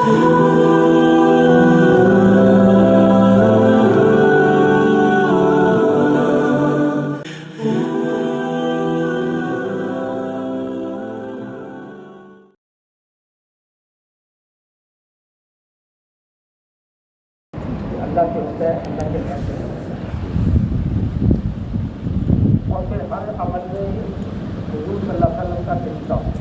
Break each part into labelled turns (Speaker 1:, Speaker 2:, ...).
Speaker 1: اللہ سے ہوتا ہے، اللہ کے گھر سے اور پھر ہر عمل میں حضور صلی اللہ علیہ وسلم کا طریقہ ہوتا ہے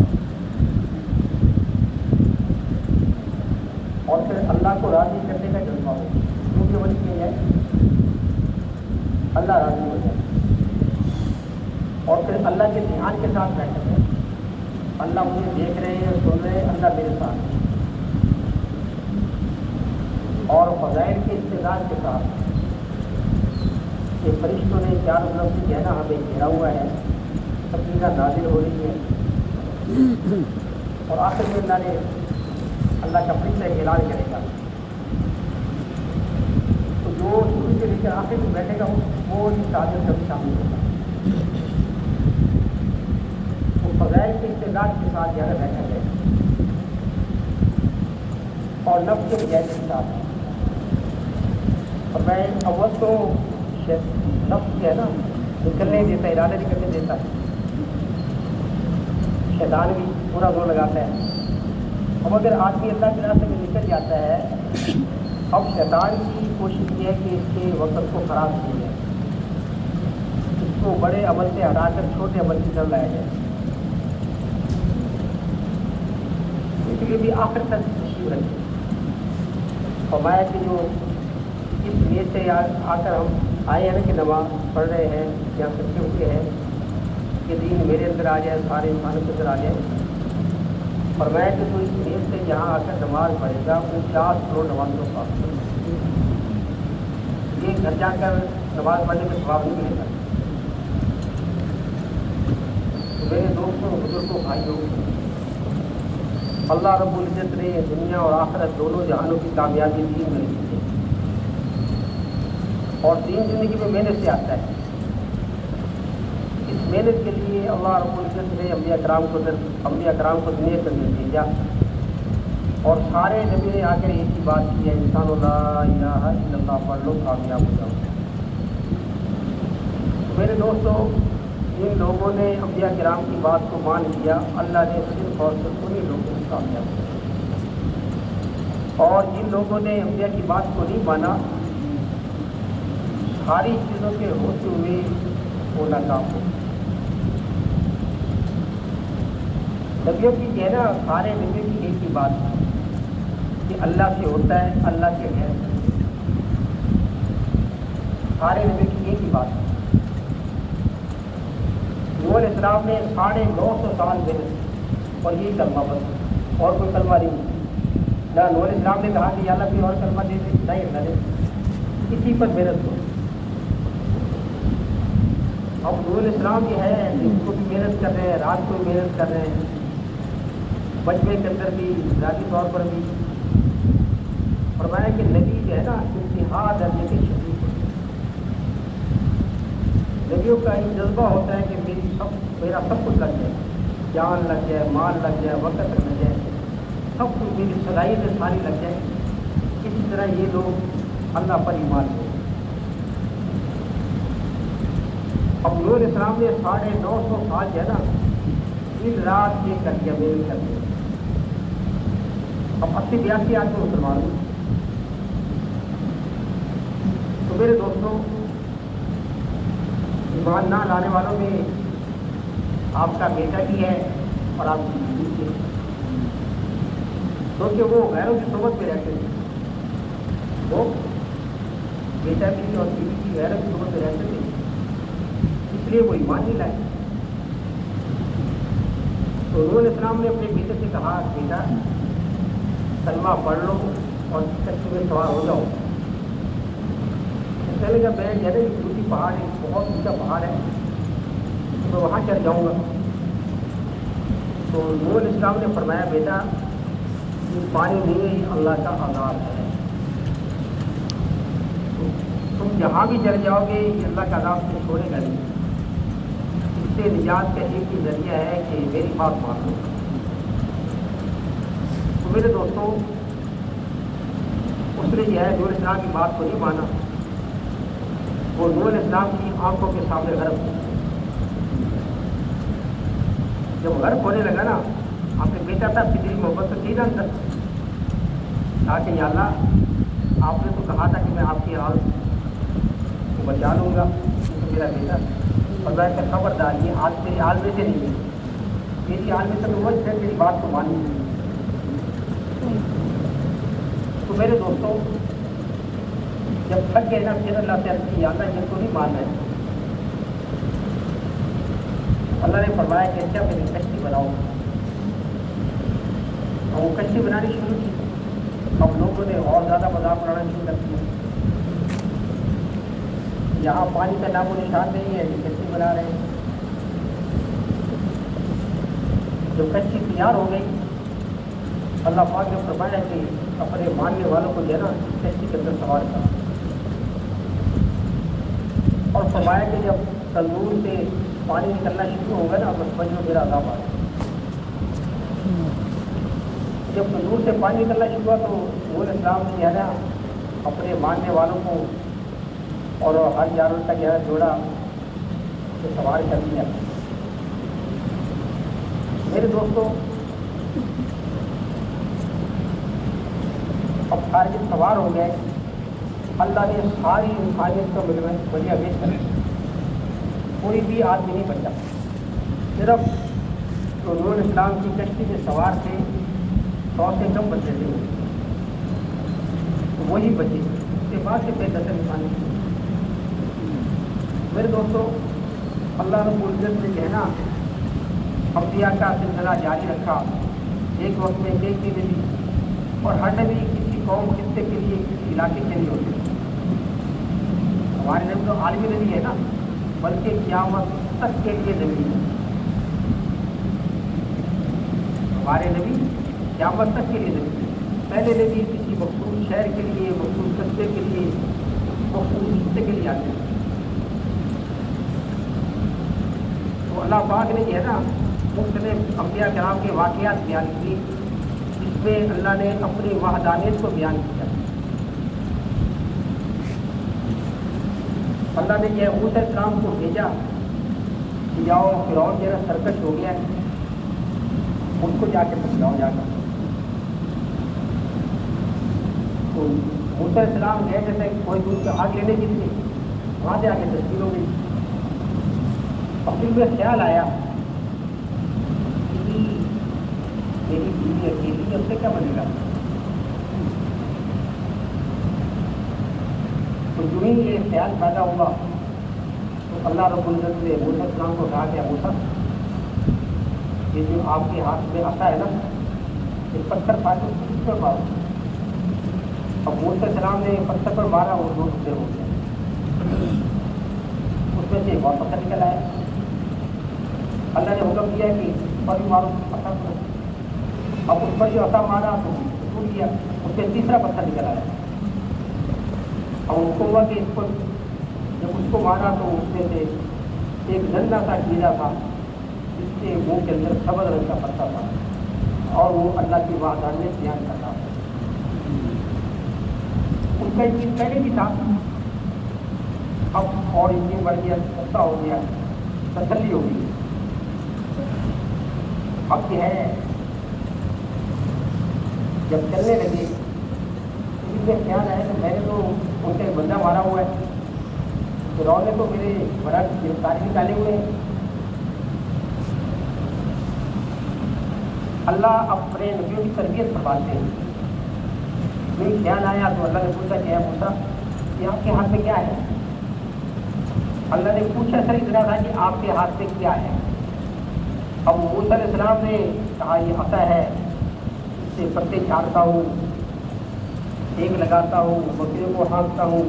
Speaker 1: اور پھر اللہ کو راضی کرنے کا جذبہ ہو، جو بھی عمل کیا جائے اللہ راضی ہو جائے اور پھر اللہ کے دھیان کے ساتھ بیٹھے ہیں، اللہ مجھے دیکھ رہے ہیں، سن رہے ہیں، اللہ میرے ساتھ ہے اور فضائل کے استعداد کے ساتھ کہ فرشتوں نے چاروں طرف سے گہنا ہمیں گھیرا ہوا ہے، سکینہ نازل ہو رہی ہے اور آخر میں اللہ کا فرشتہ اعلان کرے گا تو جو شروع سے لے کر آخر میں بیٹھے گا وہ اس تعداد میں شامل ہوگا، وہ فضائل کے استعداد کے ساتھ زیادہ بیٹھا جائے اور نفس کے بجائے کے ساتھ اور میں اول تو نفس جو ہے نا نکلنے نہیں دیتا، ارادہ نہیں کرنے دیتا، شیطان بھی پورا زور لگاتا ہے۔ اب اگر آدمی اللہ کے راستے میں نکل جاتا ہے، اب شیطان کی کوشش یہ ہے کہ اس کے وقت کو خراب کیا جائے، اس کو بڑے عمل سے ہٹا کر چھوٹے عمل کی طرف لایا جائے، اس لیے بھی آخر تک تشریف رکھے فرمایا کہ جو اس نیت سے آ کر ہم آئے ہیں نا کہ نماز پڑھ رہے ہیں یا سچے ہوئے ہیں کہ دین میرے اندر آ جائے، سارے انسانوں کے اندر آ جائے، فرمایا کہ تو اس نیت سے یہاں آ کر نماز پڑھے گا 50 کروڑ نمازوں کا یہ گھر جا کر نماز پڑھنے میں ثواب نہیں ملے گا۔ تو میرے دوستوں، بزرگوں، بھائیوں، اللہ رب العزت نے دنیا اور آخرت دونوں جہانوں کی کامیابی دین میں لکھی ہے اور دین زندگی میں محنت سے آتا ہے۔ اس محنت کے لیے اللہ رب العزت نے انبیاء کرام کو دنیا کے اندر بھیجا اور سارے نبی نے آ کر ایک ہی بات کی ہے، انسان لا الہ الا اللہ پڑھ لو کامیاب ہو جاؤ۔ میرے دوستوں، جن لوگوں نے انبیاء کرام کی بات کو مان لیا، اللہ نے صرف اور صرف انہیں لوگوں کو کامیاب کیا اور جن لوگوں نے انبیاء کی بات کو نہیں مانا، ساری چیزوں کے ہوتے ہوئے وہ ناکام ہو۔ نبیوں کی کہنا سارے نبیوں کی ایک ہی بات ہے کہ اللہ سے ہوتا ہے، اللہ کے غیر سارے نبیوں کی ایک ہی بات ہے۔ نوح علیہ السلام نے 950 سال محنت اور یہی کلمہ بس اور کوئی کلمہ نہیں، نہ نوح علیہ السلام نے کہا کہ یا اللہ کوئی اور کلمہ دے دے، نہیں اللہ نے اسی پر محنت کرو۔ اب نوح علیہ السلام جو ہے دن کو بھی محنت کر رہے ہیں، رات کو بھی محنت کر رہے ہیں، بچپن کے اندر بھی، ذاتی طور پر بھی۔ فرمایا کہ نبی جو ہے نا انتہا درجے کے شدید نبیوں کا ایک جذبہ ہوتا ہے کہ میرا سب کچھ لگ جائے، جان لگ جائے، مال لگ جائے، وقت لگ جائے، سب کچھ میری صلاحیتیں ساری لگ جائے۔ اسی طرح یہ لوگ اللہ پر ایمان لے۔ اب نوح علیہ السلام نے 950 سال جو ہے نا دن رات یہ کر دیا، محنت کر دیا۔ اب 80-82 آدمی مسلمان ہوئے۔ تو میرے دوستوں، ایمان نہ لانے والوں میں آپ کا بیٹا بھی ہے اور آپ کی بیوی بھی ہے، کیونکہ وہ غیروں کی صحبت میں رہتے تھے، وہ بیٹا بھی اور بیوی بھی غیروں کی صحبت میں رہتے تھے، اس لیے وہ ایمان نہیں لائے۔ تو نوح علیہ السلام نے اپنے بیٹے سے کہا، بیٹا کلمہ پڑھ لو اور کشتی میں سوار ہو جاؤ۔ کہنے لگا میں جو ہے اونچی پہاڑ ہے، بہت اونچا پہاڑ ہے، تو وہاں چڑھ جاؤں گا۔ تو نوح علیہ السلام نے فرمایا، بیٹا یہ پانی نہیں ہے، یہ اللہ کا عذاب ہے، تم جہاں بھی چڑھ جاؤ گے یہ اللہ کا عذاب سے چھوڑے گا نہیں۔ اس سے نجات کا ایک ہی ذریعہ ہے کہ میری بات مان لو۔ تو میرے دوستوں، نے جو ہے نوح علیہ السلام کی بات کو نہیں مانا، وہ نوح علیہ السلام کی آنکھوں کے سامنے غرق ہو. جب غرق ہونے لگا نا، آپ نے بیٹا تھا، آپ کی دل محبت تو تھی نا اندر، کہا کہ یا اللہ آپ نے تو کہا تھا کہ میں آپ کی حال کو بچا لوں گا، تو میرا بیٹا اور میں کہ خبردار یہ آج میری حال میں سے نہیں ہے، میری حال میں سے وہ ہے میری بات کو مانی. تو میرے دوستوں جب تھک گئے نا پھر اللہ سے عرض کی اللہ یہ تو نہیں ماننا ہے. اللہ نے فرمایا کہ اچھا میری کشتی بناؤ، اور وہ کشتی بنانی شروع کی. اب لوگوں نے اور زیادہ مذاق اڑانا شروع کر دیا، یہاں پانی کا نام و نشان نہیں ہے، یہ کشتی بنا رہے ہیں. جب کشتی تیار ہو گئی، اللہ پاک نے فرمایا کہ اپنے ماننے والوں کو جو ہے نا کشتی کے اندر سوار کرا، اور فرمایا کہ جب تندور سے پانی نکلنا شروع ہوگا نا بس سمجھو میرا عذاب آ گیا. جب تندور سے پانی نکلنا شروع ہوا تو نوح علیہ السلام نے جو ہے نا اپنے ماننے والوں کو اور ہر جانور کا جو ہے جوڑا سے سوار کر دیا. میرے دوستوں اب سارے سوار ہو گئے، اللہ نے ساری انسانیت کا بڑھیا بیچ کر کوئی بھی آدمی نہیں بچا، صرف جو نوح علیہ السلام کی کشتی میں سوار تھے 100 سے کم بچے تھے، تو وہی بچے، اس کے بعد سے بے نسل انسانی. میرے دوستوں اللہ رب العزت نے کہنا انبیاء کا سلسلہ جاری رکھا، ایک وقت میں ایک نبی دی، اور ہر نبی کسی قوم خطے کے لیے کسی علاقے کے لیے ہوتے. ہمارے نبی تو عالمی نبی ہے نا، بلکہ قیامت تک کے لیے نبی ہے. ہمارے نبی قیامت تک کے لیے نبی ہے. پہلے نبی کسی مخصوص شہر کے لیے، مخصوص قصبے کے لیے، مخصوص خطے کے لیے آتے ہیں. تو اللہ پاک نے جو ہے نا مختلف انبیاء کرام کے واقعات بیان کیے، جس میں اللہ نے اپنی وحدانیت کو بیان کیا. اللہ نے یہ موسیٰ علیہ السلام کو بھیجا کہ جاؤ فرعون جو ہے سرکش ہو گیا ہے، ان کو جا کے سمجھاؤ جا کر. تو موسیٰ علیہ السلام گئے جیسے کوئی دور سے آگ لینے کی تھی، وہاں سے آگے تشکیل ہو گئی. اور پھر میں خیال آیا کہ میری بیوی اکیلی ہے، اس سے کیا بنے گا. تو جو ہی یہ خیال پیدا ہوگا تو اللہ رب العزت نے موسیٰ علیہ السلام کو کہا کہ موسیٰ یہ جو آپ کے ہاتھ میں آتا ہے نا یہ پتھر تھا تو اس پر مارو. اب موسیٰ علیہ السلام نے پتھر پر مارا، وہ 2 ٹکڑے ہو گئے. اس میں سے ایک اور پتھر نکل آیا. اللہ نے حکم دیا کہ پر بھی مارو پتھر پر. اب اس پر جو عصا مارا تو ٹوٹ گیا، اس سے تیسرا پتھر نکل آیا. اب اس کو ہوا کہ اس پر جب اس کو مارا تو اس میں سے ایک ننھا سا کیڑا تھا جس کے منہ کے اندر سبز رنگ کا پتہ تھا، اور وہ اللہ کی وحدانیت بیان کرتا تھا. ان کا یقین پہلے بھی تھا، اب اور یقین بڑھ گیا، سستا ہو گیا، تسلی ہو گئی. اب یہ ہے جب چلنے لگے تو ان میں خیال آیا کہ میں نے تو ان کا ایک بندہ مارا ہوا ہے، فرعون نے تو میرے بڑا گرفتاری نکالے ہوئے ہیں. اللہ اپنے نبیوں کی تربیت فرماتے ہیں. میری خیال آیا تو اللہ نے پوچھا کہ موسیٰ کہ آپ کے ہاتھ میں کیا ہے. اللہ نے پوچھا سر اتنا تھا کہ آپ کے ہاتھ میں کیا ہے. اب موسیٰ علیہ السلام نے کہا یہ عصا ہے، اس سے پتے چاٹتا ہوں، ایک لگاتا ہوں، بکریوں کو ہانکتا ہوں.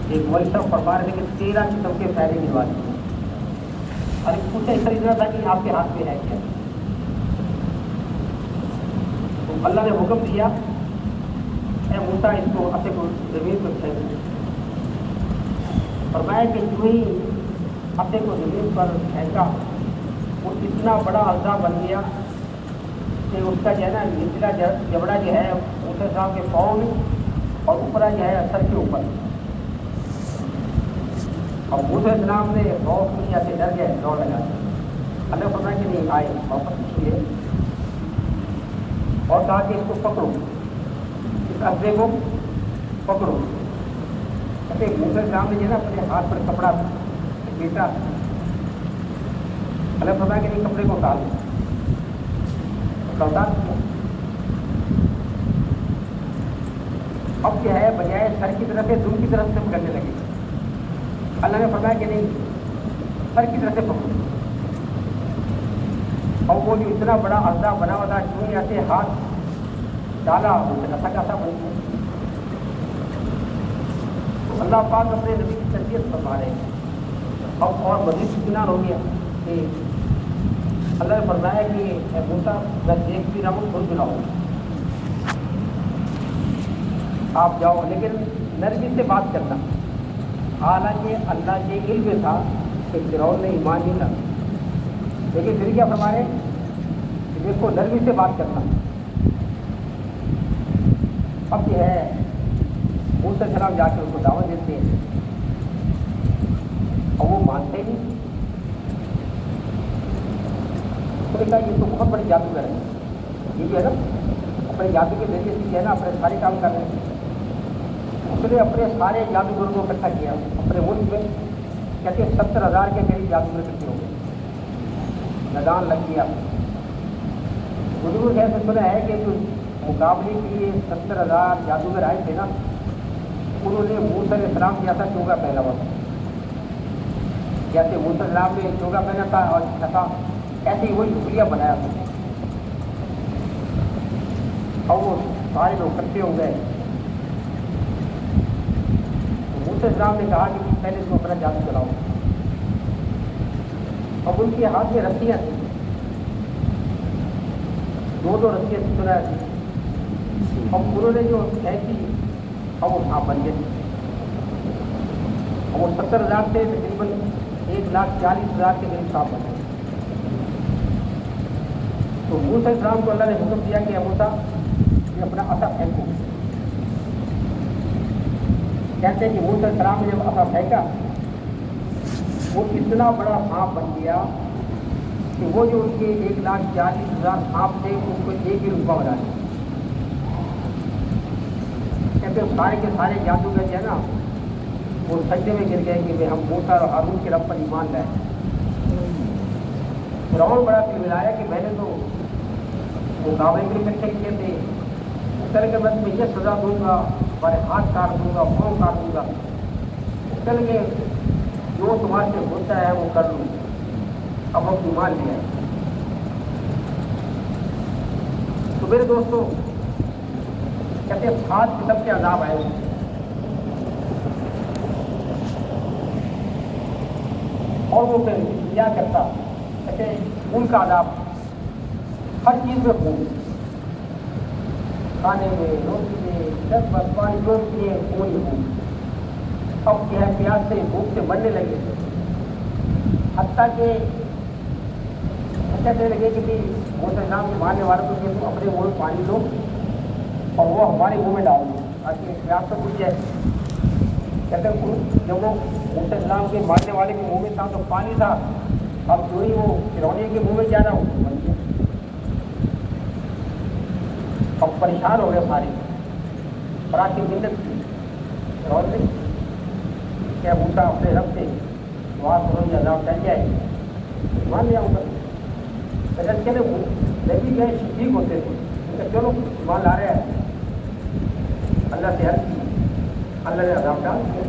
Speaker 1: ایک ورثہ فرما رہے کہ 13 قسم کے پھیلے نواتے ہیں. اور پوچھا اس طرح تھا کہ آپ کے ہاتھ میں ہے کیا. تو اللہ نے حکم دیا اے موسیٰ اس کو عصے کو زمین پر پھینک دو. فرمایا کہ جو ہی عصے کو زمین پر پھینکا وہ اتنا بڑا عصا بن گیا کہ اس کا جو ہے نا نچلا جبڑا جو ہے موسیٰ السلام کے پاؤں میں اور اوپر جو ہے سر کے اوپر. اور موسیٰ السلام نے خوف کی یا سے ڈر گئے, دوڑ لگا. اللہ فرمایا کہ نہیں آئے, واپس کیے اور کہا کہ اس کو پکڑو, اس اسبے کو پکڑو. کہتے موسیٰ السلام نے جو ہے نا اپنے ہاتھ پر کپڑا بیٹا, اللہ فرمایا کہ نہیں کپڑے کو اتار دو. اتار دیا. اب کیا ہے بجائے سر کی طرف سے دم کی طرف سے پکڑنے لگے. اللہ نے فرمایا کہ نہیں سر کی طرف سے پکڑو. اور وہ جو اتنا بڑا اجزا بنا ہوا تھا کیوں ایسے ہاتھ ڈالا ایسا کیسا بن گیا. تو اللہ پاک اپنے نبی کی تربیت فرما رہے ہیں. اب اور مزید اطمینان ہو گیا کہ اللہ نے فرمایا کہ اے موسیٰ میں دیکھ بھی رہا ہوں, خود بھی رہا ہوں, آپ جاؤ لیکن نرمی سے بات کرنا. حالانکہ اللہ کے علم میں تھا کہ فرعون نے ایمان نہیں لایا, لیکن پھر کیا فرما رہے کہ دیکھو نرمی سے بات کرنا. اب یہ ہے موسیٰ السلام جا کے ان کو دعوت دیتے ہیں اور وہ مانتے نہیں. تو کہا یہ تو بہت بڑی جادوگر ہے, یہ جو ہے نا اپنے جادو کے ذریعے سے جو ہے نا اپنے سارے کام کر رہے ہیں. اس نے اپنے سارے جادوگروں کو اکٹھا کیا اپنے ملک میں. کہتے 70,000 کے قریب جادوگر اکٹھے ہو گئے, میدان لگ گیا. بزرگ ایسے سنا ہے کہ جو مقابلے کے لیے 70,000 جادوگر آئے تھے نا, انہوں نے موسیٰ علیہ السلام جیسا چوگا پہنا ہوا تھا. جیسے موسیٰ علیہ السلام نے چوگا پہنا تھا اور چھتا, ایسے ہی وہی ٹکڑیاں بنایا تھا. اور وہ سارے لوگ اکٹھے ہو گئے. موسیٰ علیہ السلام نے کہا کہ پہلے تم اپنا جادو چلاؤ. اب ان کے ہاتھ میں رسیاں تھیں, 2 رسیاں سنا تھی. اب انہوں نے جو پھینکی اب وہ سانپ بن گئے. اور وہ 70,000 سے تقریباً 1,40,000 کے قریب سانپ بن گئے. تو موسیٰ علیہ السلام کو اللہ نے حکم دیا کہ اے موسیٰ یہ اپنا عصا پھینکو. کہتے ہیں کہ موسیٰ علیہ السلام نے جب عصا پھینکا وہ اتنا بڑا سانپ بن گیا کہ وہ جو ان کے 1,40,000 سانپ تھے ان کو ایک ہی رقبہ بنا دیا. کہتے ہیں سارے کے سارے جادوگر جو ہے نا وہ سجدے میں گر گئے کہ ہم موسیٰ اور ہارون کے رب پر ایمان لائے. فرعون بڑا ملایا کہ میں نے تو مقابلے کے لیے اکٹھے کیے تھے, اس طرح کے بعد میں یہ سزا دوں گا, تمہارے ہاتھ کاٹ دوں گا, پاؤں کاٹ دوں گا, اس طرح کے جو تمہارے سے ہوتا ہے وہ کر لوں. اب ہم ایمان لے آئے. تو میرے دوستوں کہتے ہیں 7 قسم کے عذاب آئے ہوئے. اور وہ پھر کیا کرتا, کہتے ہیں ان کا عذاب ہر چیز میں خون, کھانے میں, روٹی میں, جب بس پانی جو پیے کوئی خون. اب کیا ہے پیاس سے بھوک سے مرنے لگے, حتیٰ کہ کہنے لگے کہ موسیٰ علیہ السلام کے مارنے والوں کو کہ تم اپنے منہ میں پانی لو اور وہ ہمارے منہ میں ڈال دو تاکہ پیاس سے بجھ جائے. کہتے ہیں جب وہ موسیٰ علیہ السلام کے مارنے والے کے منہ میں تھا تو پانی تھا, اب جو ہی وہ فرعون کے منہ میں جا رہا ہو بن گیا. اب پریشان ہو گئے سارے, بڑا کی منت کی فرعون نے کیا موسیٰ اپنے رب سے دعا کرو یہ عذاب ٹل جائے, مان لیا ہوگا. اگر چلے نبی گئے شفیق ہوتے تھے کہ چلو ایمان لا رہے ہیں, اللہ سے عرض کی, اللہ نے عذاب ڈال دیا.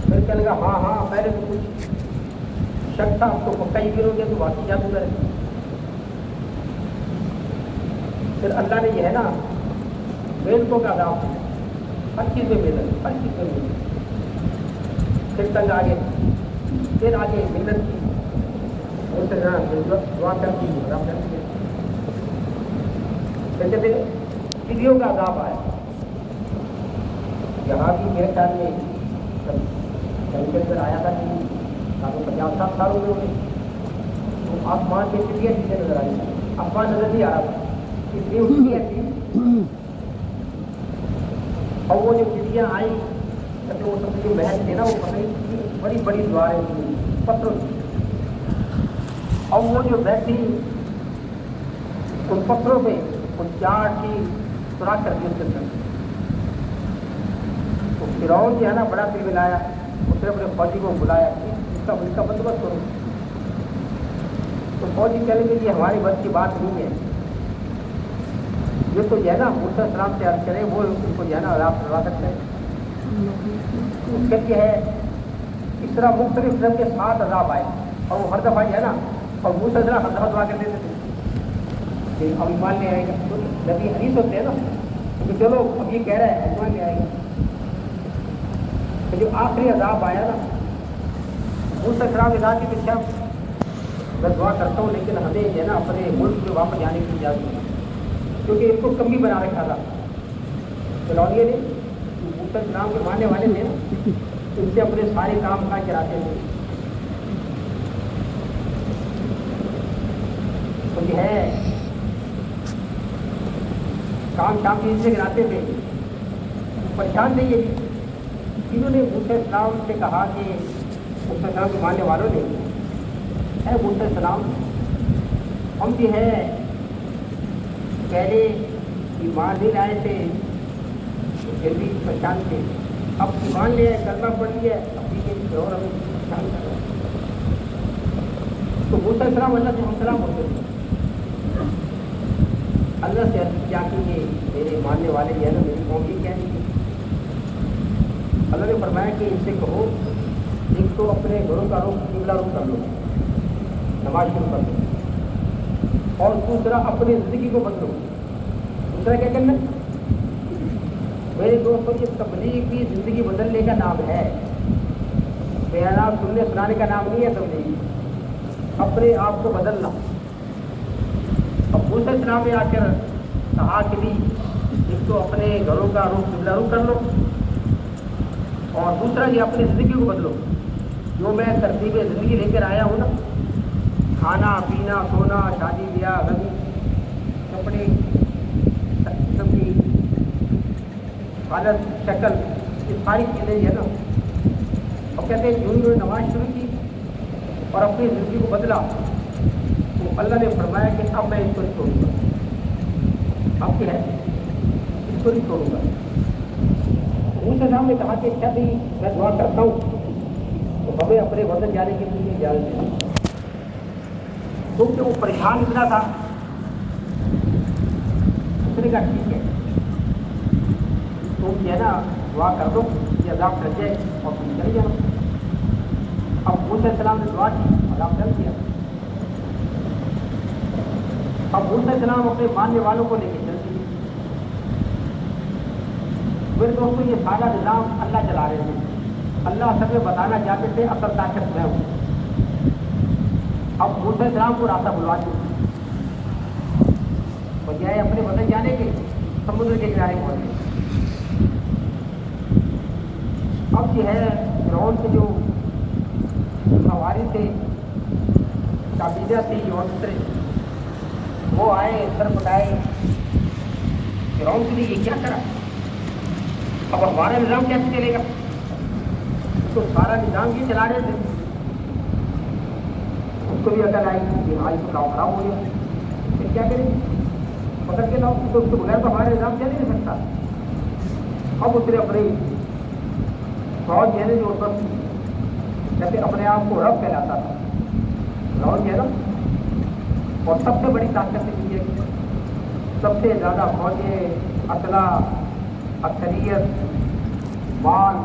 Speaker 1: پھر کہنے لگا ہاں ہاں پہلے تو کچھ شک تھا, اب تو پکا ہی گرو گیا تو باقی جادوگر ہے. پھر اللہ نے یہ ہے نا محنتوں کا عذاب, ہر چیز میں محنت, ہر چیز میں محنت. پھر تنگ آگے, پھر آگے محنت کی, اس سے دعا کر دی, عذاب کر دیا. پھر کہتے چڑیوں کا عذاب آیا. یہاں بھی میرے خیال میں جنگ کے اندر آیا تھا کہ 50-60 سال ہوئے. تو آسمان میں چڑیاں چیزیں نظر آ رہی تھی، آسمان نظر نہیں آ رہا تھا، اس لیے وہ چڑیاں تھی. اور وہ جو چڑیاں آئی وہ سب جو محل تھے نا وہ بڑی بڑی دیواریں تھیں پتھروں کی. اور وہ جو بیٹھی ان پتھروں پہ ان چار کی سوراخ کر دی اس کے اندر. تو فرعون جو ہے نا بڑا دل ملایا، اس نے اپنے فوجی کو بلایا اس کا بندوبست کرو. تو فوجی کہنے لگے یہ ہماری بس کی بات نہیں ہے، یہ تو جو ہے نا موسیٰ علیہ السلام سے عرض کرے وہ ان کو جو ہے نا عذاب کروا سکتے ہیں. اس کے ہے اس طرح مختلف قسم کے 7 عذاب آئے اور وہ ہر دفعہ جو ہے نا اور موسیٰ علیہ السلام ہر دفعہ دعا کر دیتے تھے کہ اب ایمان لے آئے گا. تو نبی حدیث ہوتے ہیں نا کہ چلو اب یہ کہہ رہا ہے ایمان لے آئے گا. تو جو آخری عذاب آیا نا موسیٰ علیہ السلام نے کہا کہ اچھا میں دعا کرتا ہوں لیکن ہمیں جو ہے نا اپنے ملک میں واپس جانے کی اجازت نہیں، کیونکہ اس کو کمی بنا رکھا تھا فرعونیوں نے. موسیٰ علیہ السلام کے ماننے والے تھے نا ان سے اپنے سارے کام کاج کراتے تھے. تو یہ ہے کام شام کی ان سے کراتے تھے. پریشان تھے یہ بھی. انہوں نے موسیٰ علیہ السلام سے کہا کہ موسیٰ علیہ السلام کے ماننے والوں نے اے موسیٰ علیہ السلام ہم بھی ہے پہلے ایمان نہیں لائے تھے پھر بھی پریشان تھے، اب ایمان لے آئے کلمہ پڑھ لیا ابھی کے اور ہمیں پریشان کر رہا ہے. تو موسیٰ علیہ السلام اللہ سے ہم سلام ہوتے تھے. اللہ سے عرض کیا کہ یہ میرے ماننے والے جو ہے نا میری قوم کی کہہ رہی ہے. اللہ نے فرمایا کہ ان سے کہو ایک تو اپنے گھروں کا رخ قبلہ رخ کر لو، نماز شروع کر لو، اور دوسرا اپنی زندگی کو بدلو. دوسرا کیا کرنا میرے دوستوں یہ تبلیغ بھی زندگی بدلنے کا نام ہے، میرا نام سننے سنانے کا نام نہیں ہے تبلیغ. اپنے آپ کو بدلنا. اب موسیٰ علیہ السلام نے آ کر کہا کہ بھی ایک تو اپنے گھروں کا رخ قبلہ رخ کر لو اور دوسرا یہ اپنی زندگی کو بدلو. جو میں ترتیب زندگی لے کر آیا ہوں نا، کھانا پینا سونا شادی بیاہ غمی کپڑے سب کی حالت شکل یہ ساری چیزیں یہ نا. اور کہتے ہیں جو نماز شروع کی اور اپنی زندگی کو بدلا تو اللہ نے فرمایا کہ اب میں اس کو نہیں چھوڑوں گا. اب کیا ہے اس کو نہیں چھوڑوں گا. موسیٰ صاحب نے کہا کہ اچھا بھائی میں دعا کرتا ہوں تو ہمیں اپنے وطن جانے کے لیے اجازت دیں. کیونکہ وہ پریشان اتنا تھا اس نے کہا ٹھیک ہے تم جو ہے نا دعا کر دو یہ عذاب ٹل جائے اور تم چلے جانا. اب موسیٰ علیہ السلام نے دعا کی عذاب ٹل گیا. اب موسیٰ علیہ السلام اپنے ماننے والوں کو لے کے چل دیے. میرے دوستوں یہ سارا نظام اللہ چلا رہے تھے. اللہ سب میں بتانا چاہتے تھے اصل طاقت میں ہوں. اب موسیٰ علیہ السلام کو راستہ بلوا دیا بجائے اپنے وطن جانے کے سمندر کے کنارے پہنچ گئے. اب یہ ہے فرعون کے جو سواری تھے کابینہ تھی اور دوسرے وہ آئے سر پٹائے فرعون کے لیے یہ کیا کرا. اب ہمارا نظام کیسے چلے گا؟ تو سارا نظام یہ چلا رہے تھے. اس کو بھی عقل آئی کہ ہماری تو کام خراب ہو گیا پھر کیا کریں پکڑ کے لاؤ. تو اس کے بغیر تو ہمارا نظام چل نہیں سکتا. اب اس نے اپنی فوج جو ہے نا جو اس وقت جیسے اپنے آپ کو رب کہلاتا تھا فوج جو ہے نا اور سب سے بڑی طاقت یہ ہے سب سے زیادہ فوجیں اسلحہ اکثریت مال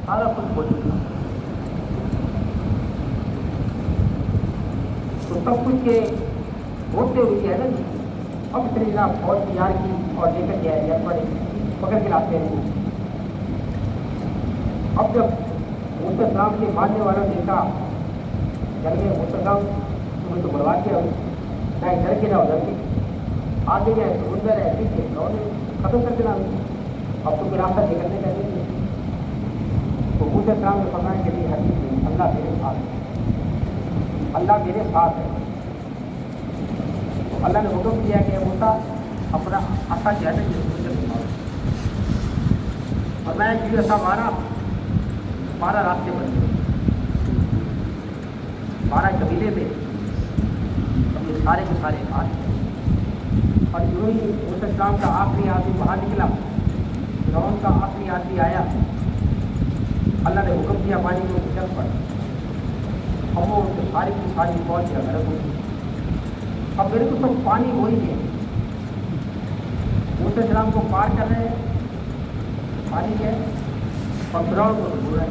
Speaker 1: سارا کچھ موجود تھا. تو سب کچھ کے ہوتے ہوئے ہے نا اب اتنی نا فوج تیار کی اور لے کر گیا بڑے پکڑ کے لاتے ہیں. اب جب موسیٰ السلام کے ماننے والوں نے دیکھا چل گئے موسیٰ السلام تمہیں تو بڑھوا کے نہ ادھر کے نہ ادھر کے آگے گئے سمندر ہے ٹھیک ہے ختم کر کے نہ اب تو کوئی راستہ نکلنے کا نہیں ہے. تو موسیٰ السلام نے فرمایا کہ نہیں حدیث نہیں اللہ میرے ساتھ ہے اللہ میرے ساتھ ہے. تو اللہ نے حکم کیا کہ موسیٰ اپنا عصا جو ہے نا یہ سمندر میں مارو، اور میں جو ایسا مارا راستے بن گئے 12 قبیلے میں، اور یہ سارے کے سارے آ گئے، اور یوں ہی موسیٰ السلام کا آخری آدمی باہر نکلا، فرعون کا آخری آدمی آیا، اللہ نے حکم کیا پانی کو چل پڑ، اور وہ ساری کی ساری فوج کا غرق ہو گئی۔ اب میرے کو سب پانی ہو ہی گیا، موسیٰ السلام کو پار کر رہے ہیں، پانی ہے، اور فرعون کو ڈبو رہا ہے۔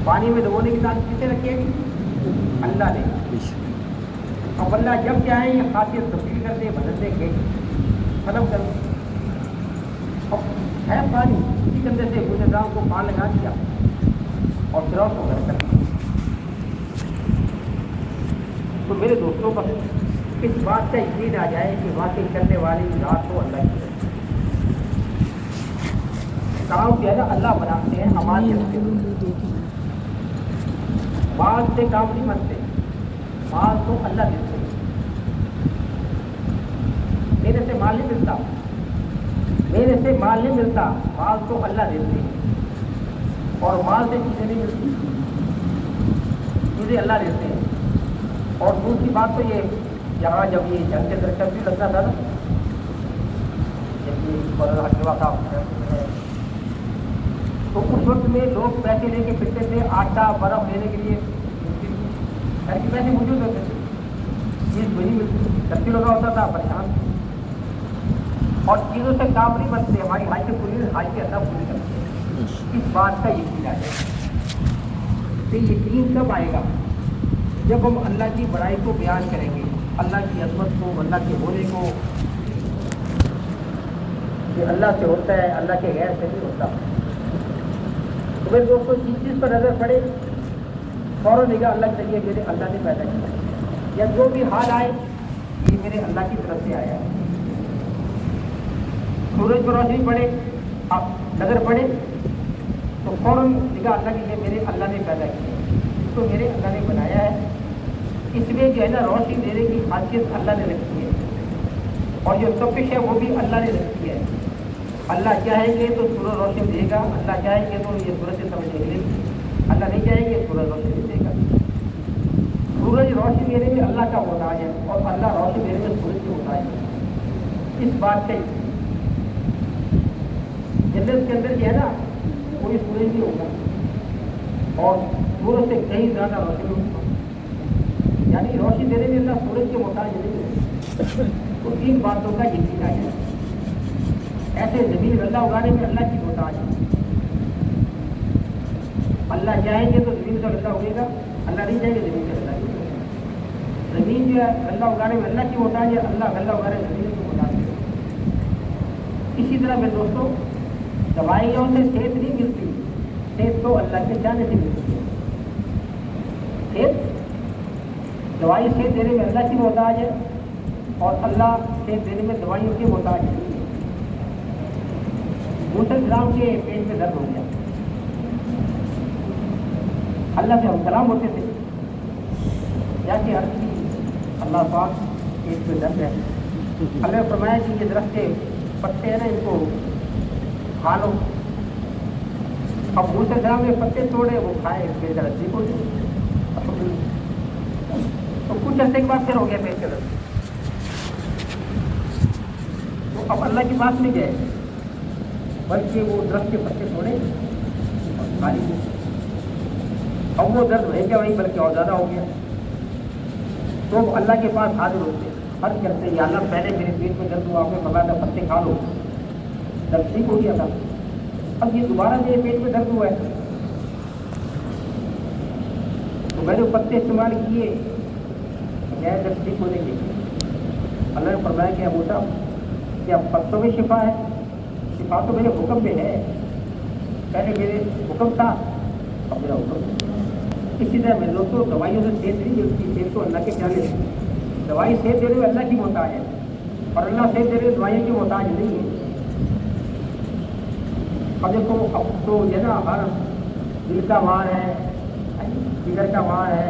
Speaker 1: پانی میں ڈبونے کی ذات کسے رکھی ہے؟ اللہ نے۔ اب اللہ جب چاہیں یہ خاصیت تبدیل کر دے، بدل دے کے ختم کر دے۔ اب ہے پانی، اسی کے اندر سے موسیٰ السلام کو پار لگا دیا اور فرعون کو غرق کر دیا۔ تو میرے دوستوں پر اس بات کا یقین آ جائے کہ واقعی کرنے والی ذات کو اللہ کی ہے۔ کام کیا ہے نا اللہ بناتے ہیں، ہمارے مال سے کام نہیں بنتے، مال تو اللہ دیتے ہیں۔ میرے سے مال نہیں ملتا، میرے سے مال نہیں ملتا، مال تو اللہ دیتے ہیں، اور مال سے چیزیں نہیں ملتی، چیزیں اللہ دیتے ہیں۔ اور دوسری بات تو یہ، یہاں جب یہ جنگ کے درخت بھی لگتا تھا نا، جب یہ حقیقہ تھا، تو اس وقت میں لوگ پیسے لے کے پھرتے تھے، آٹا برف لینے کے لیے، گھر کے پیسے موجود ہوتے تھے، چیز نہیں ملتی، دھرتی لگا ہوتا تھا، پریشان۔ اور چیزوں سے کام نہیں بنتے، ہماری حاجتیں پوری حاجتیں اللہ پوری کرتے ہیں۔ اس بات کا یقین آ جائے کہ یقین کب آئے گا؟ جب ہم اللہ کی بڑائی کو بیان کریں گے، اللہ کی عظمت کو، اللہ کے ہونے کو، کہ اللہ سے ہوتا ہے، اللہ کے غیر سے نہیں ہوتا۔ تو میرے دوستوں جس چیز پر نظر پڑے فوراً نگاہ اللہ کے ذریعے میرے اللہ نے پیدا کیا، یا جو بھی حال آئے یہ میرے اللہ کی طرف سے آیا ہے۔ سورج پر روشنی پڑے، آپ نظر پڑے تو فوراً نگاہ اللہ کے لیے میرے اللہ نے پیدا کیا، اس کو میرے اللہ نے بنایا ہے۔ اس میں جو ہے نا روشنی دینے کی خاصیت اللہ نے رکھی ہے، اور جو تپش ہے وہ بھی اللہ نے رکھی ہے۔ اللہ چاہیں گے تو سورج روشنی دے گا، اللہ چاہیں گے تو یہ سورج سے سمجھ نکلے گی، اللہ نہیں چاہیں گے سورج روشنی دے گا۔ سورج روشنی دینے میں اللہ کا محتاج ہے، اور اللہ روشنی دینے میں سورج کی محتاج ہے۔ اس بات سے جنت کے اندر جو ہے نا کوئی سورج نہیں ہوگا، اور سورج سے کہیں زیادہ روشنی ہوگی، یعنی روشنی دینے میں اللہ سورج کے محتاج نہیں ہے۔ تو تین باتوں کا یقین آ جائے۔ ایسے زمین غلہ اگانے میں اللہ کی محتاج ہے، اللہ چاہیں گے تو زمین کا غلہ اگے گا، اللہ نہیں چاہیں گے زمین کا غلہ نہیں اگے گا۔ زمین جو ہے غلہ اگانے میں اللہ کی محتاج ہے، اللہ غلہ اگانے میں زمین کی محتاج ہے۔ اسی طرح میرے دوستوں دوائیوں سے صحت نہیں ملتی، صحت تو اللہ کے چاہنے سے ملتی ہے۔ صحت دوائی صحت دینے میں اللہ کی محتاج ہے، اور اللہ صحت دینے میں دوائیوں کی محتاج ہے۔ موسیٰ السلام کے پیٹ میں درد ہو گیا، اللہ سے ہم کلام ہوتے تھے، یا کہ عرض کی اللہ پاک پیٹ میں درد ہے، اللہ نے فرمایا کہ یہ درخت کے پتے ہیں نا ان کو کھا لو۔ اب موسیٰ السلام نے پتے توڑے، وہ کھائے، پیٹ درد ٹھیک ہو گئی۔ تو کچھ عرصے کے بعد پھر ہو گیا پیٹ کا درد، تو اب اللہ کے پاس نہیں گئے، بلکہ وہ درخت کے پتے توڑے اور کھا لیے۔ اب وہ درد رہ گیا وہیں، بلکہ اور زیادہ ہو گیا۔ تو اللہ کے پاس حاضر ہوتے، فرض کرتے یا اللہ پہلے میرے پیٹ میں درد ہوا، آپ نے فرمایا تھا پتے کھا لو، درد ٹھیک ہو گیا تھا، اب یہ دوبارہ میرے پیٹ میں درد ہوا ہے، تو میں نے پتے استعمال کیے غیر درد ٹھیک ہونے کے لیے۔ اللہ نے فرمایا کہ موسیٰ کیا پتوں میں شفا ہے؟ شفا تو میرے حکم میں ہے، پہلے میرے حکم تھا، اب میرا حکم ہے۔ اسی طرح میرے دوستوں دوائیوں سے صحت نہیں ملتی، صحت تو اللہ کے چاہنے سے، دوائی صحت دینے میں اللہ کی محتاج ہے، اور اللہ صحت دینے میں دوائیوں کی محتاج نہیں ہے۔ اب دیکھو اب تو جو ہے نا ہر دل کا مار ہے، جگر کا مار ہے،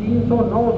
Speaker 1: 309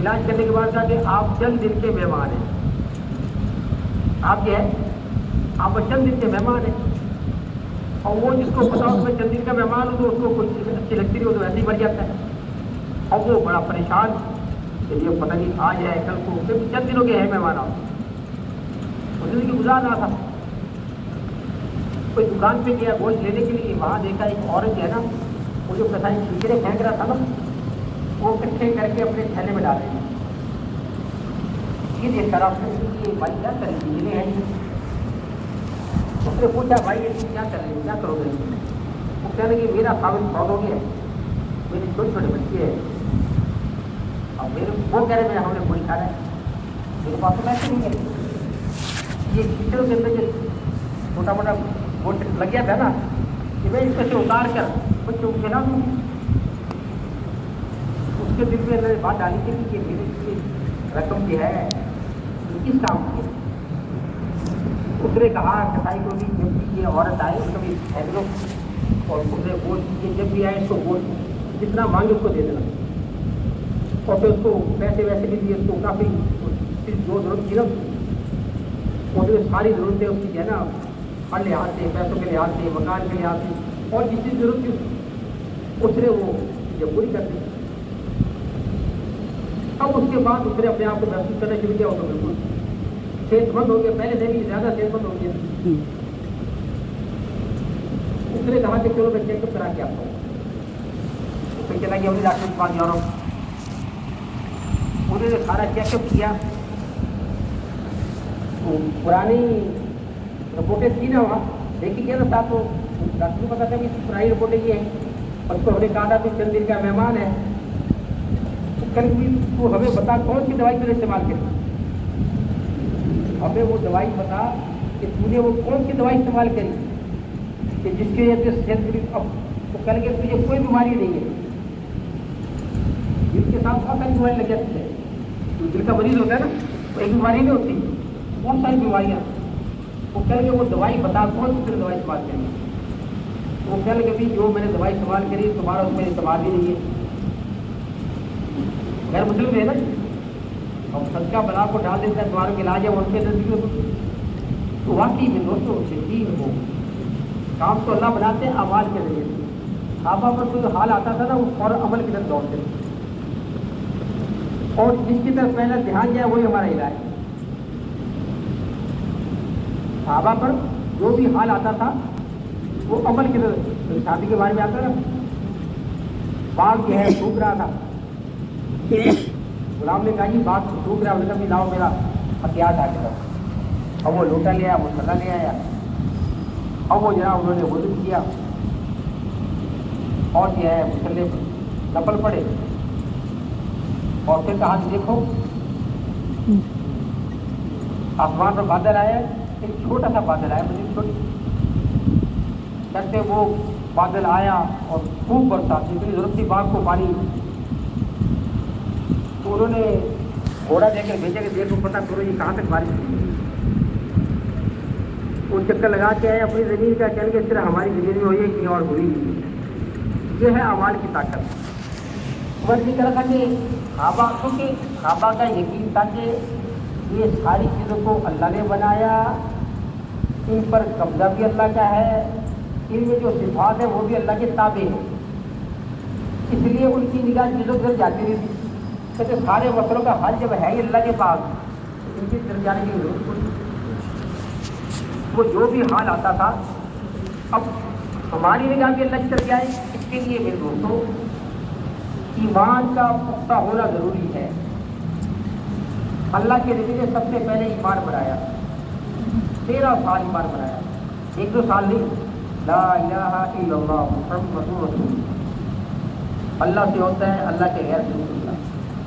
Speaker 1: علاج کرنے کے بعد کہا کہ آپ چند دن کے مہمان ہیں. آپ کیا ہے؟ آپ چند دن کے مہمان ہیں. اور وہ جس کو پتا ہو کہ میں چند دن کا مہمان ہوں تو اس کو کچھ اچھی لگتی نہیں ہو تو ایسے ہی مر جاتا ہے. اور وہ بڑا پریشان کہ یہ پتہ نہیں آج ہے کل کو، پھر چند دنوں کے ہے مہمان آپ زندگی گزار رہا تھا. کوئی دکان پہ گیا گوشت لینے کے لیے، وہاں دیکھا ایک عورت ہے نا وہ جو کسائی کھچڑے پھینک رہا تھا نا وہ اکٹھے کر کے اپنے تھیلے میں ڈال رہے ہیں. یہ دیکھ کر آپ نے یہ بھائی کیا کر رہی ہے ہیں. اس نے پوچھا بھائی یہ کیا کر رہے ہیں، کیا کرو گے؟ وہ کہہ رہے کہ میرا خاوند فوت ہو گیا، میرے چھوٹے چھوٹے بچے ہیں اور میرے وہ کہہ رہے ہم نے گوشت کھانا ہے، میرے پاس تو پیسے نہیں ہے. یہ کھچڑوں کے اندر جو چھوٹا موٹا گوشت لگ گیا تھا نا کہ میں اس سے اتار کر بچوں کو کھلا دوں. اس کے دل میں اللہ نے بات ڈالی تھی کہ میری رقم جو ہے کس کام کی ہے. اس نے کہا کسائی کو بھی جب بھی یہ عورت آئے اس کو بھی پھینک اور اسے گوشت جب بھی آئے اس کو گوشت جتنا مانگے اس کو دے دینا. اور پھر اس کو پیسے ویسے بھی دیے، اس کو کافی جو ضرورت تھی نا اور جو ساری ضرورتیں اس کی ہے نا ہر لحاظ سے، پیسوں کے لحاظ سے، مکان کے لحاظ سے اور جس چیز ضرورت تھی اس نے وہ چیزیں پوری کر دی. اب اس کے بعد اس نے اپنے آپ کو محسوس کرنا شروع کیا ہو تو بالکل صحت مند ہو گیا، پہلے سے بھی زیادہ صحت مند ہو گیا. اس نے کہا کہ چلو میں چیک اپ کرا کے آتا ہوں. پھر چلا گیا اپنے ڈاکٹر کے پاس جا رہا ہوں. انہوں نے سارا چیک اپ کیا، پرانی رپورٹیں تھی نا وہاں دیکھی کیا نا صاحب، تو ڈاکٹر کو پتا تھا کہ پرانی رپورٹیں یہ ہیں. اور اس کو ہم نے کہا تھا کہ چند دن کا مہمان ہے، کل بھی تو ہمیں بتا کون سی دوائی تم استعمال کری، ہمیں وہ دوائی بتا کہ تم نے وہ کون سی دوائی استعمال کری کہ جس کے وجہ سے صحت اب وہ کل کے تجھے کوئی بیماری نہیں ہے. دل کے ساتھ بہت ساری بیماری لگ جاتی ہے. دل کا مریض ہوتا ہے نا تو ایک بیماری نہیں ہوتی، بہت ساری بیماریاں. وہ کہہ لگے وہ دوائی بتا کون سی دوائی استعمال کریں. وہ کہہ لگے بھی جو میں نے دوائی استعمال کری تمہارا اس میں استعمال بھی نہیں ہے. غیر مسلم ہے نا اور صدقہ بلا کو ڈال دیتا ہے تمہارے کے علاج ہے ان کے نزدیک. تو واقعی میں دوستوں یقین ہو کام تو اللہ بناتے ہیں اعمال کے ذریعے سے. صحابہ پر کوئی حال آتا تھا نا وہ فوراً عمل کی طرف دوڑتے تھے اور جس کی طرف پہلے دھیان جائے وہی ہمارا علاج. صحابہ پر جو بھی حال آتا تھا وہ عمل کی طرف. شادی کے بارے میں آتا نا باغ جو ہے سوکھ رہا تھا، غلام نے کہا جی باغ سوکھ رہا ہے، انہوں نے کہا لاؤ میرا ہتھیار ڈال کے رکھو. اب وہ لوٹا لے آیا، مسلح لے آیا. اب وہ جناب انہوں نے وضو کیا اور کیا ہے مسلح نپل پڑے اور پھر کہا کہ دیکھو آسمان پر بادل آیا، ایک چھوٹا سا بادل آیا، مجھے چھوٹی کرتے وہ بادل آیا اور خوب برسات جتنی ضرورت تھی باغ کو پانی. تو انہوں نے گھوڑا دے کر بھیجا کہ دیکھو پتہ کرو یہ کہاں تک بارش ہوئی. وہ چکر لگا کے آئے اپنی زمین کا، کہنے کے صرف ہماری زمین میں ہوئی ہے کہیں اور ہوئی نہیں. یہ ہے اعمال کی طاقت. بس یہ کہا تھا کہ صحابہ کیونکہ صحابہ کا یقین تھا کہ یہ ساری چیزوں کو اللہ نے بنایا، ان پر قبضہ بھی اللہ کا ہے، ان میں جو صفات ہیں وہ بھی اللہ کے تابع ہیں. اس لیے ان کی نگاہ چیزوں کی طرف جاتی نہیں تھی. کہتے سارے مسئلوں کا حل جب ہے ہی اللہ کے پاس ان کی طرف جانے کی ضرورت پڑی. وہ جو بھی حال آتا تھا اب ہماری نگاہ بھی اللہ کی طرف جائے. اس کے لیے میرے دوستوں ایمان کا پختہ ہونا ضروری ہے. اللہ کے نبی نے سب سے پہلے ایمان بنایا، 13 سال ایمان بنایا، 1-2 سال نہیں. لا الہ الا اللہ محمد رسول اللہ. اللہ سے ہوتا ہے، اللہ کے غیر سے نہیں ہوتا.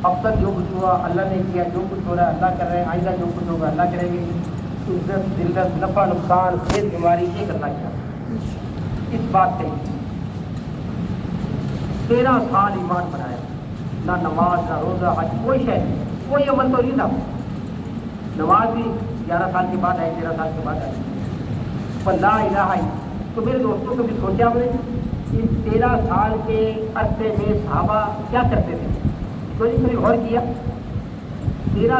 Speaker 1: اب تک جو کچھ ہوا اللہ نے کیا، جو کچھ ہو رہا ہے اللہ کر رہے ہیں، آئندہ جو کچھ ہوگا اللہ کریں گے. عزت ذلت نفع نقصان خیر بیماری یہ کرنا کیا اس بات سے 13 سال ایمان بنایا. نہ نماز نہ روزہ حج کوئی شے نہیں، کوئی عمل تو نہیں تھا. نماز بھی 11 سال کے بعد آئی، 13 سال کے بعد آئی. پر لا الہ الا. تو میرے دوستوں کو بھی سوچا ہم نے ان 13 سال کے عرصے میں صحابہ کیا کرتے تھے. تو اس نے غور کیا 13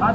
Speaker 1: 7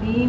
Speaker 1: 3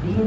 Speaker 1: 3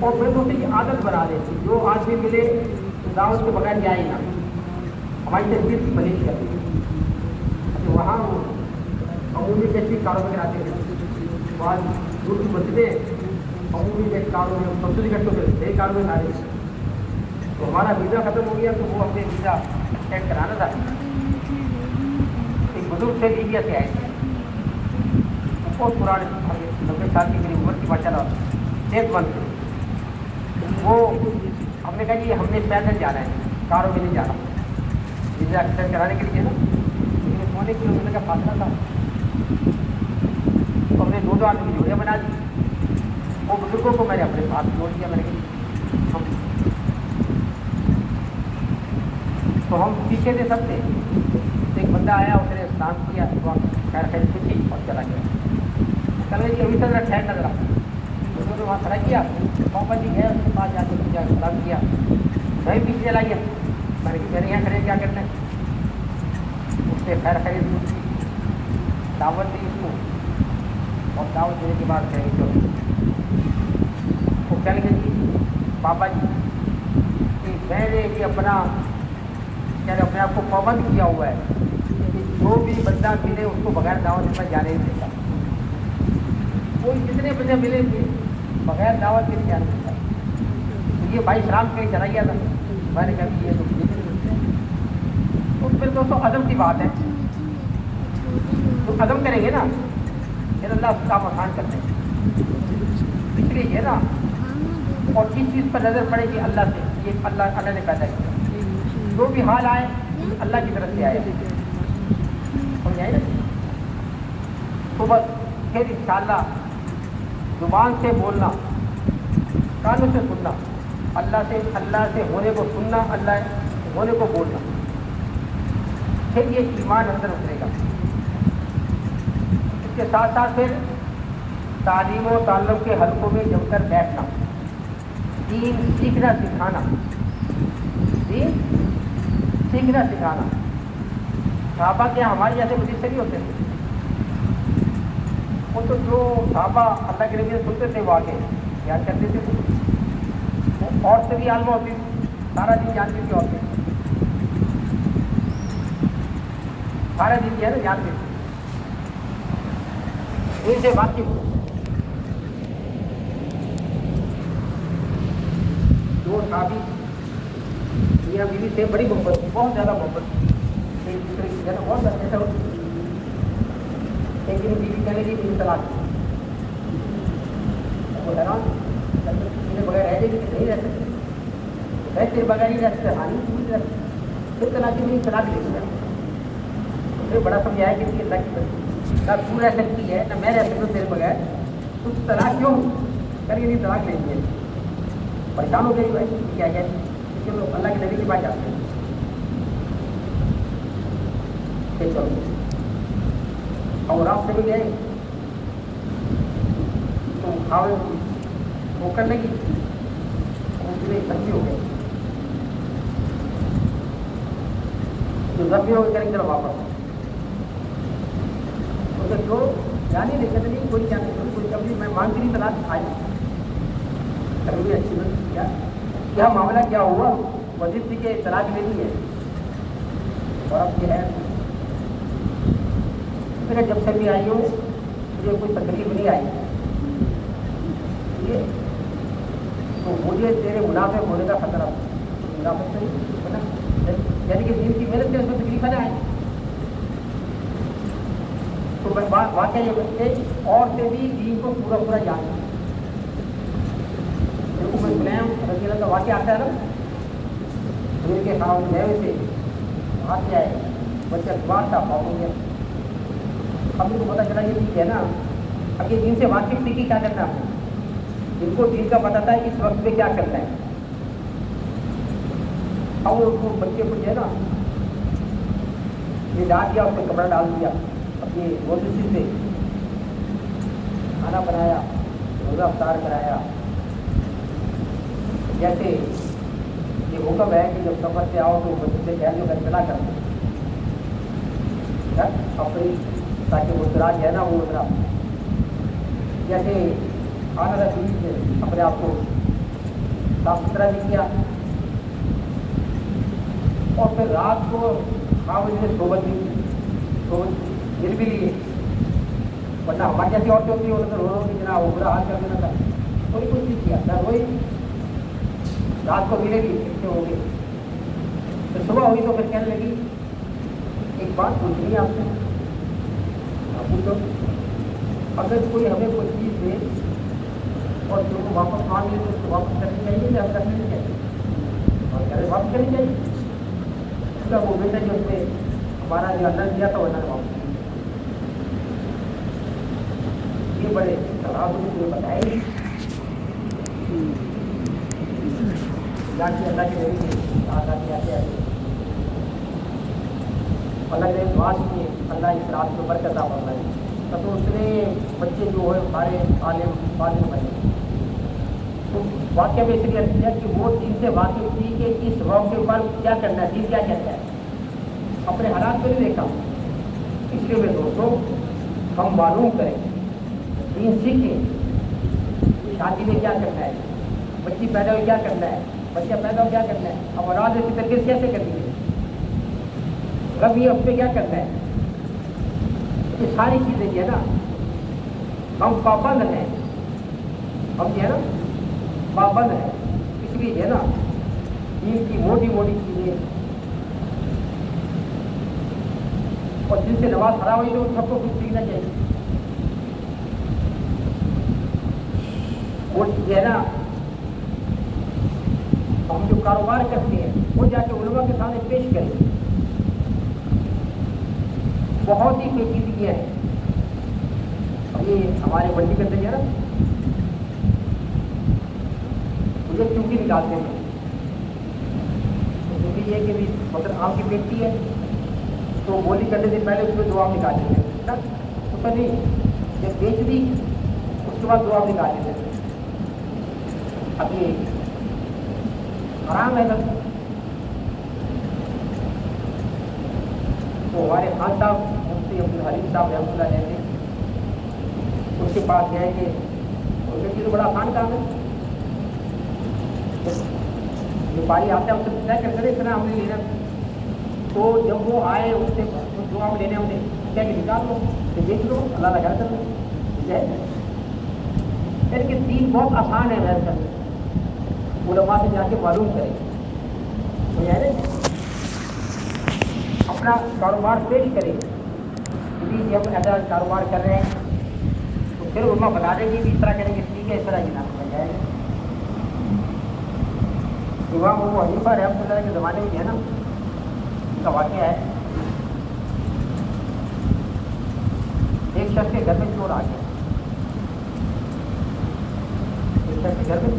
Speaker 1: اور میں دوسرے کی عادت بنا دیتی جو آدمی ملے دعوت کے بغیر جائے نا ہماری تصویر کی بنی کرتی ہے وہاں عمومی جیسی کاروں میں کراتے تھے وہاں دور کی مسجدیں عمومی جیسی کاروں میں سب سے اکٹھے ہوتے تھے کاروں میں کھا رہے تو ہمارا ویزا ختم ہو گیا تو وہ اپنے ویزا ایڈ کرانا تھا ایک بزرگ سے لیبیا سے آئے تھے بہت پرانے 90 سال کی میری عمر کی ماشاء اللہ صحت مند تھے وہ ہم نے کہا جی ہم نے پیدل جانا ہے کاروں میں نہیں جانا ویزا ایکسٹینڈ کرانے کے لیے نا لیکن 1.5 کلومیٹر کا فاصلہ تھا تو ہم نے 2 آدمی جوڑیاں بنا دی وہ بزرگوں کو میں نے اپنے پاس جوڑ دیا میں نے کہا تو ہم پیچھے سے سب تھے ایک بندہ آیا اس نے اسلام کیا خیر خیر پوچھی اور چلا گیا چلے جی ابھی تک ٹھہر نظر انہوں نے وہاں کھڑا کیا پاپا جی گئے اس کے پاس جا کے پوچھا سلام کیا میں پیچھے چلا گیا میں نے کہا میرے یہاں کھڑے کیا کرنا ہے اس سے خیر خیر پوچھی دعوت دی اس کو اور دعوت دینے کے بعد کہیں چلو وہ چل گئے جی پاپا جی کہ میں نے بھی اپنا اپنے آپ کو پابند کیا ہوا ہے کہ جو بھی بندہ ملے اس کو بغیر دعوت میں جانے نہیں دیتا کوئی جتنے بندے ملے تھے بغیر دعوت کے کیا نہیں دیتا یہ بھائی شرام کہیں چلا گیا تھا میں نے کہا یہ تو پھر دوستوں عزم کی بات ہے تو عزم کریں گے نا پھر اللہ اس کام آسان کرتے ہیں اس لیے یہ نا اور جس چیز پر نظر پڑے گی اللہ سے یہ اللہ نے پیدا کیا جو بھی حال آئے اللہ کی طرف سے آئے سمجھ آئے نا تو بس پھر انشاءاللہ زبان سے بولنا کانوں سے سننا اللہ سے ہونے کو سننا اللہ ہونے کو بولنا پھر یہ ایمان اندر اترے گا اس کے ساتھ ساتھ پھر تعلیم و تعلم کے حلقوں میں جم کر بیٹھنا دین سیکھنا سکھانا دین سیکھنا سکھانا صحابہ کیا ہمارے جیسے مجھے سے نہیں ہوتے تھے وہ تو جو صحابہ اللہ کے نبی سے سنتے تھے وہ آگے یاد کرتے تھے وہ اور سے بھی عالمہ ہوتی سارا دن جانتی تھی عورتیں سارا دن جو ہے نا جانتے تھے ان سے واقف جو صحابی میاں بیوی سے بڑی محبت تھی بہت زیادہ محبت تھی ایک دوسرے کی جگہ بہت اچھا ہوتی ایک دن بیوی کہنے کی میری طلاق وہ حیران میرے بغیر رہ جائے گی کہ نہیں رہ سکتے میں تیرے بغیر ہی رہ سکتے ہانی پوری رہ سکتے پھر طلاق کی میری طلاق لے لیا مجھے بڑا سمجھایا کہ اللہ کی بچی نہ تو رہ سکتی ہے نہ میں رہ سکتا ہوں تیرے بغیر تو طلاق کیوں کر کے نہیں طلاق لے لی پریشان ہو گئی بھائی کیا جائے لوگ اللہ کے نبی کے پاس جاتے ہیں چلو اور آپ سے بھی گئے تو کھاوے وہ کر لگی زخمی ہو گئے جو زخمی ہو گئے کریں چلو واپس جو جانے نہیں کہتے نہیں کوئی کیا نہیں کوئی کبھی میں مانگتی نہیں طلاق آئی کبھی اچھی بات کیا معاملہ کیا ہوا وزیر تھی کہ طلاق لینی ہے اور اب یہ ہے پھر جب سے بھی آئی ہوں مجھے کوئی تکلیف نہیں آئی تو مجھے تیرے منافع ہونے کا خطرہ منافع نہیں یعنی کہ دین کی محنت سے اس میں تکلیف نہ آئے تو واقعہ یہ بچے اور سے بھی دین کو پورا پورا جانے رضی اللہ کا واقعہ آتا ہے نا ان کے خاؤں گئے سے ہاتھ آئے بچہ بار تھا پاؤ ہو گیا اب ان کو پتہ چلا یہ ٹھیک ہے نا اب یہ دین سے واقف تھی کہ کیا کرنا ہے ان کو دین کا پتہ تھا اس وقت میں کیا کرنا ہے اب اس کو بچے کو جو ہے نا یہ ڈال دیا اس میں کپڑا ڈال دیا اپنی موجودی سے کھانا بنایا روزہ افطار کرایا جیسے یہ حکم ہے کہ جب سفر سے آؤ تو بچے سے کہہ دو کہ چلا کر اپنی تاکہ وہ سراج ہے نا وہ ذرا جیسے آنا رسول نے اپنے آپ کو صاف ستھرا بھی کیا اور پھر رات کو صحبت مل بھی لیے، ورنہ ہماری جیسی عورتیں ہوتی ہیں انہوں نے رو رو کے جناب وہ برا حال کر دینا تھا، کوئی کچھ نہیں کیا نہ روئی، رات کو ملے بھی کتنے ہو گئے، پھر صبح ہوئی تو پھر کہنے لگی ایک بات پوچھنی ہے آپ سے، آپ پوچھو، اگر کوئی ہمیں کوئی چیز دے اور جو کو واپس مانگ لے تو اس کو واپس کرنی چاہیے یا کرنی نہیں چاہیے؟ اور کہہ رہے واپس کرنی چاہیے، اس کا وہ بیٹا جو اس نے ہمارا جو اللہ دیا تھا وہ اللہ نے واپس کیا۔ یہ بڑے خراب مجھے بتائے اللہ کے نبی آتے اللہ نے دعا کی اللہ اس رات کو برکت عطا فرمائے، تو اتنے بچے جو ہے سارے عالم فاضل بنے۔ تو واقعہ میں اس لیے کیا کہ وہ دین سے واقف تھی کہ اس موقع پر کیا کرنا ہے، دین کیا کہتا ہے، اپنے حالات کو نہیں دیکھا، اس لیے میں دوستوں ہم معلوم کریں، دین سیکھیں، شادی میں کیا کرنا ہے، بچی پیدا ہو کیا کرنا ہے، بچہ پیدا ہو کیا کرنا ہے، اب اولاد کی تربیت کیسے کرنی ہے، رب یہ اس پہ کیا کرنا ہے، یہ ساری چیزیں جو ہے نا ہم پابند ہیں، ہم جو ہے نا پابند ہیں، اس لیے جو ہے نا دین کی موٹی موٹی چیزیں اور جن سے نماز خراب ہوئی تو سب کو کچھ سیکھنا چاہیے، وہ جو ہے نا ہم جو کاروبار کرتے ہیں وہ جا کے علماء کے سامنے پیش کریں، بہت ہی پیچیدگیاں ہیں، اب یہ ہمارے منڈی کے اندر ہے نا مجھے چونکی نکالتے ہیں، چونکی یہ کہ مطلب آم کی بیچتی ہے تو بولی کرنے سے پہلے اس میں دو آم نکال دیتے ہیں، اس کا نہیں جب بیچ دی اس کے بعد دو آم نکال دیتے ہیں، اب یہ حرام ہے سب۔ تو ہمارے خان صاحب مفتی عبدالحلیم صاحب رحمۃ اللہ علیہ اس کے پاس گئے کہ ان کے تو بڑا آسان کام ہے، ویپاری آتے ہیں ان سے طے کرتے رہے اتنا ہم نے لینا، تو جب وہ آئے ان سے جو آپ لینے انہیں کیا کہ نکال لو کہ بیچ لو اللہ کا گھر کر لو، ٹھیک ہے پھر کہ دین بہت آسان ہے محنت کرنا، علماء سے جا کے معلوم کریں، یعنی اپنا کاروبار پیش کریں، کیونکہ جب ایسا کاروبار کر رہے ہیں تو پھر علماء بتا دیں گے کہ اس طرح کریں گے ٹھیک ہے، اس طرح جناب بن جائے گا۔ امام ابو حنیفہ رحمۃ اللہ کے زمانے میں جو ہے نا اس کا واقعہ ہے، ایک شخص کے گھر میں چور آ گیا، ایک شخص کے گھر میں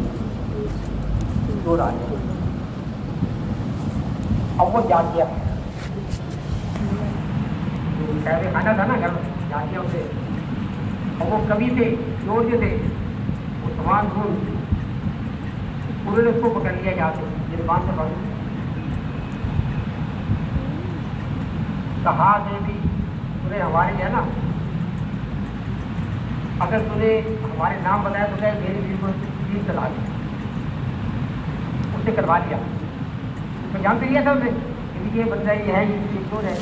Speaker 1: چور آ گیا، اب وہ جاگ گیا، کھانا تھا نا گھر میں جاگ گیا اسے، اور وہ کبھی تھے چور جو تھے وہ سامان ڈھونڈ انہوں نے اس کو پکڑ لیا یہاں سے دکان سے پکڑ کہا دے بھی انہیں ہمارے جو ہے نا اگر تمہیں ہمارے نام بتایا تو کہے میری بھی کو تین چلا دیا، اس سے کروا لیا، تو جانتے لیا تھا اسے کہ یہ بندہ یہ ہے یہ چور ہے،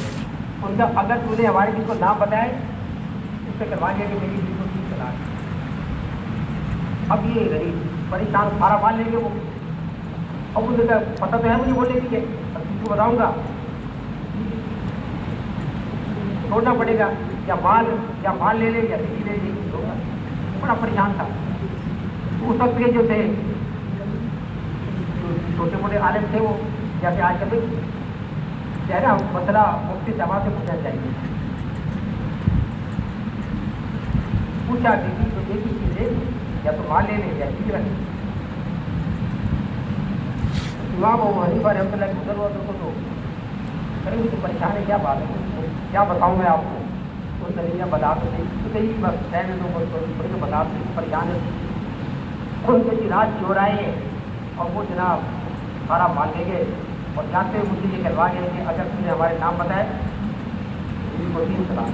Speaker 1: ان کا اگر تم نے ہمارے کسی کو نام بتائے اس سے کروا لیا کہ میری بھی کو تین چلا دیا۔ اب یہ غریب پریشان سارا مال لیں گے وہ، اب مجھے پتہ تو ہے مجھے بولنے کی ہے، اب کسی کو بتاؤں گا چھوڑنا پڑے گا، یا مال لے لے یا کسی لے لے ہوگا، بڑا پریشان تھا۔ اس وقت کے جو تھے چھوٹے موٹے عالم تھے وہ جیسے آج کل چہرہ مسئلہ مفتی صاحب سے پوچھنا چاہیے، پوچھا کہ تو ایک ہی چیز ہے یا تو مال لے لیں یا چیز رکھیں۔ امام ابو حنیفہ رحمۃ اللہ گزر ہوا تو کریں گے تو پریشان ہے، کیا بات ہے، کیا بتاؤں میں آپ کو، اس طریقے بتا تو نہیں تو کہیں بس رہنے دو تھوڑی تو بتا تو پریشان ہے، ان کے رات چور آئے اور وہ جناب سارا مال لے گئے اور جانتے ہوئے مجھے یہ کروا گئے کہ اگر تم نے ہمارے نام بتائے تو ان کو تین چلا،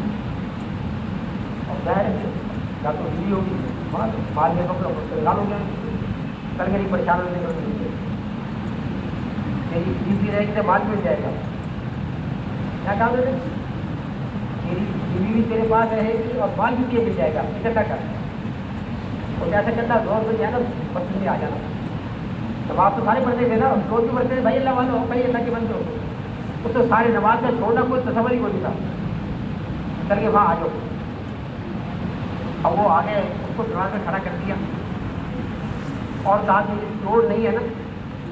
Speaker 1: اور ظاہر یا تو بیوی ہوگی مال میں کنگال ہو گئے کل میری پریشان ہونے کی ضرورت نہیں ہے. تیری بیوی رہے گی تو مال مل جائے گا. کیا کام ہے تیری بیوی بھی تیرے پاس رہے گی اور مال بھی تجھے مل جائے گا. اکٹھا کر اور کیسا کرتا دور میں جانا بچوں میں آ جانا. نماز تو سارے پڑھتے تھے نا, روز بھی پڑھتے تھے بھائی اللہ والو بھائی اللہ کے بندے ہو. اس تو سارے نماز میں چھوڑنا کوئی تصور ہی کوئی نہیں تھا. کر کے وہاں آ جاؤ. اب وہ آگے اس کو دروازے پہ کھڑا کر دیا اور کہا کہ یہ چور نہیں ہے نا.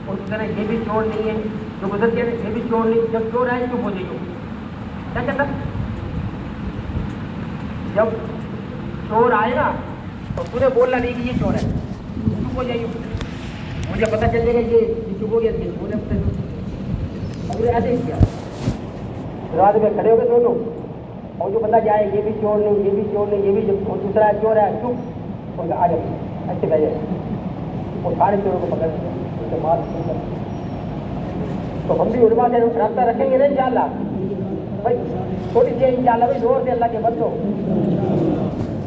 Speaker 1: ان کی طرح یہ بھی چور نہیں ہے, جو گزر گیا یہ بھی چور نہیں. جب چور آئے چپ ہو جائیے. کیا کہتا جب چور آئے نا تو تمہیں بولنا نہیں کہ یہ چور ہے, چپ ہو جائیے. مجھے پتہ چل جائے گا یہ چپ ہو گیا بولے ابھی ایسے ہی کیا. دروازے پہ کھڑے ہو گئے دونوں اور جو بندہ جائے یہ بھی چور نہیں یہ بھی چور نہیں یہ بھی اور دوسرا چور ہے چپ ان کا آ جائے ایسے بہ جائے. وہ سارے چوروں کو پکڑ ان سے مار. تو ہم بھی علماء سے رابطہ رکھیں گے نا انشاءاللہ بھائی. چھوٹی سی انشاءاللہ بھائی زور سے اللہ کے بندو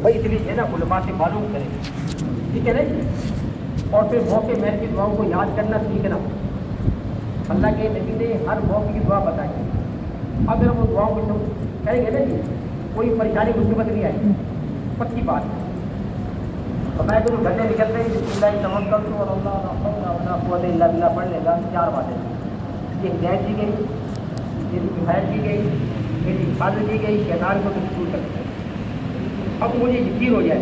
Speaker 1: بھائی. اس لیے نا علماء سے معلوم کریں ٹھیک ہے نا. اور پھر موقع محض کی دعاؤں کو یاد کرنا سیکھنا. اللہ کے نبی نے ہر موقع کی دعا بتائی. اگر ہم ان دعاؤں کو کریں گے نا جی کوئی پریشانی مصیبت نہیں آئی. پکی بات ہے. میں تو گھر سے نکلتے ہیں بسم اللہ توکل تو اور اللہ لا حول ولا قوت الا باللہ پڑھنے کا 4 باتیں. یہ ہدایت کی گئی, یہ حفاظت کی گئی, میری حفاظت کی گئی, شیطان کو بھی دور کر. اب مجھے یقین ہو جائے